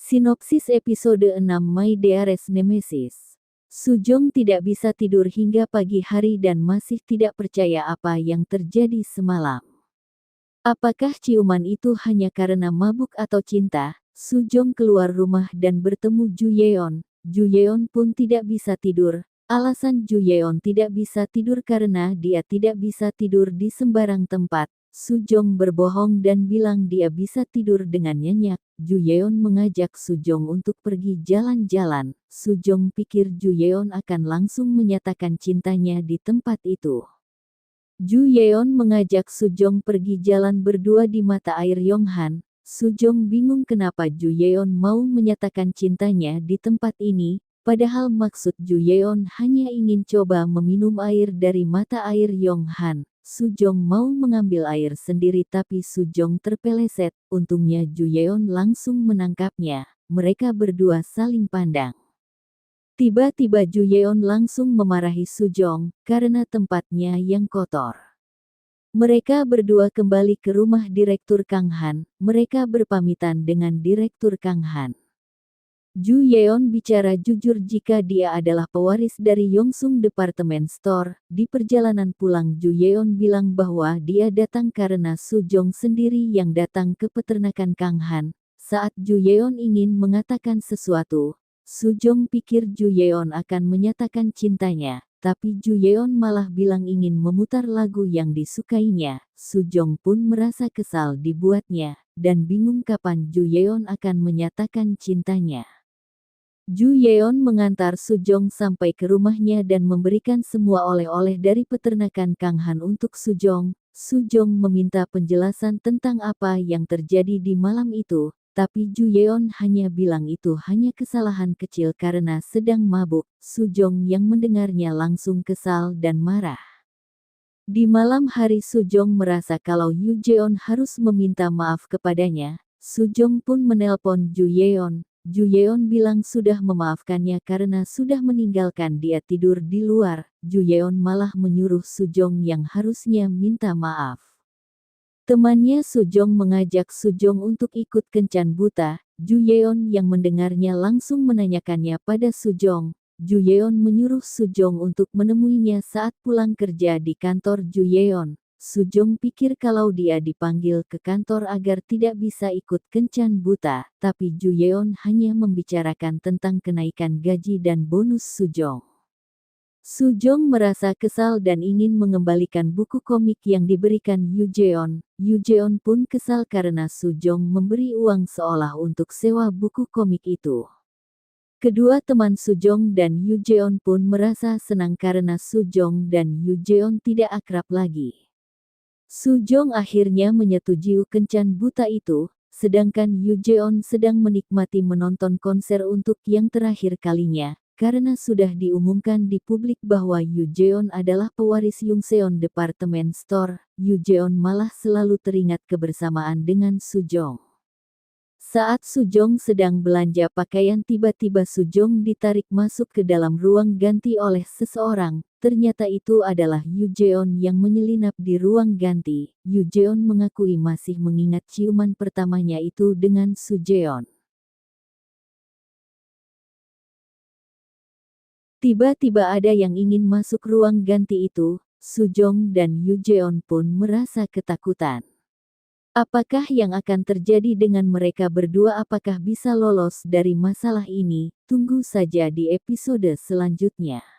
Sinopsis episode 6 My Dearest Nemesis. Sujong tidak bisa tidur hingga pagi hari dan masih tidak percaya apa yang terjadi semalam. Apakah ciuman itu hanya karena mabuk atau cinta? Sujong keluar rumah dan bertemu Ju Yeon. Ju Yeon pun tidak bisa tidur. Alasan Ju Yeon tidak bisa tidur karena dia tidak bisa tidur di sembarang tempat. Sujong berbohong dan bilang dia bisa tidur dengan nyenyak. Ju Yeon mengajak Sujong untuk pergi jalan-jalan. Sujong pikir Ju Yeon akan langsung menyatakan cintanya di tempat itu. Ju Yeon mengajak Sujong pergi jalan berdua di mata air Yonghan. Sujong bingung kenapa Ju Yeon mau menyatakan cintanya di tempat ini, padahal maksud Ju Yeon hanya ingin coba meminum air dari mata air Yonghan. Sujong mau mengambil air sendiri tapi Sujong terpeleset, untungnya Ju Yeon langsung menangkapnya. Mereka berdua saling pandang. Tiba-tiba Ju Yeon langsung memarahi Sujong, karena tempatnya yang kotor. Mereka berdua kembali ke rumah Direktur Kang Han. Mereka berpamitan dengan Direktur Kang Han. Ju Yeon bicara jujur jika dia adalah pewaris dari Yongsung Department Store. Di perjalanan pulang Ju Yeon bilang bahwa dia datang karena Sujong sendiri yang datang ke peternakan Kang Han. Saat Ju Yeon ingin mengatakan sesuatu, Sujong pikir Ju Yeon akan menyatakan cintanya, tapi Ju Yeon malah bilang ingin memutar lagu yang disukainya. Sujong pun merasa kesal dibuatnya, dan bingung kapan Ju Yeon akan menyatakan cintanya. Ju Yeon mengantar Sujong sampai ke rumahnya dan memberikan semua oleh-oleh dari peternakan Kang Han untuk Sujong. Sujong meminta penjelasan tentang apa yang terjadi di malam itu, tapi Ju Yeon hanya bilang itu hanya kesalahan kecil karena sedang mabuk. Sujong yang mendengarnya langsung kesal dan marah. Di malam hari Sujong merasa kalau Yu Jeon harus meminta maaf kepadanya. Sujong pun menelpon Ju Yeon. Ju Yeon bilang sudah memaafkannya karena sudah meninggalkan dia tidur di luar. Ju Yeon malah menyuruh Sujong yang harusnya minta maaf. Temannya Sujong mengajak Sujong untuk ikut kencan buta. Ju Yeon yang mendengarnya langsung menanyakannya pada Sujong. Ju Yeon menyuruh Sujong untuk menemuinya saat pulang kerja di kantor Ju Yeon. Sujong pikir kalau dia dipanggil ke kantor agar tidak bisa ikut kencan buta, tapi Ju Yeon hanya membicarakan tentang kenaikan gaji dan bonus Sujong. Sujong merasa kesal dan ingin mengembalikan buku komik yang diberikan Yu Jeon. Yu Jeon pun kesal karena Sujong memberi uang seolah untuk sewa buku komik itu. Kedua teman Sujong dan Yu Jeon pun merasa senang karena Sujong dan Yu Jeon tidak akrab lagi. Sujong akhirnya menyetujui kencan buta itu, sedangkan Yu Jeon sedang menikmati menonton konser untuk yang terakhir kalinya, karena sudah diumumkan di publik bahwa Yu Jeon adalah pewaris Yongseon Department Store. Yu Jeon malah selalu teringat kebersamaan dengan Sujong. Saat Sujong sedang belanja pakaian tiba-tiba Sujong ditarik masuk ke dalam ruang ganti oleh seseorang. Ternyata itu adalah Yu Jeon yang menyelinap di ruang ganti. Yu Jeon mengakui masih mengingat ciuman pertamanya itu dengan Sujeon. Tiba-tiba ada yang ingin masuk ruang ganti itu. Sujong dan Yu Jeon pun merasa ketakutan. Apakah yang akan terjadi dengan mereka berdua? Apakah bisa lolos dari masalah ini? Tunggu saja di episode selanjutnya.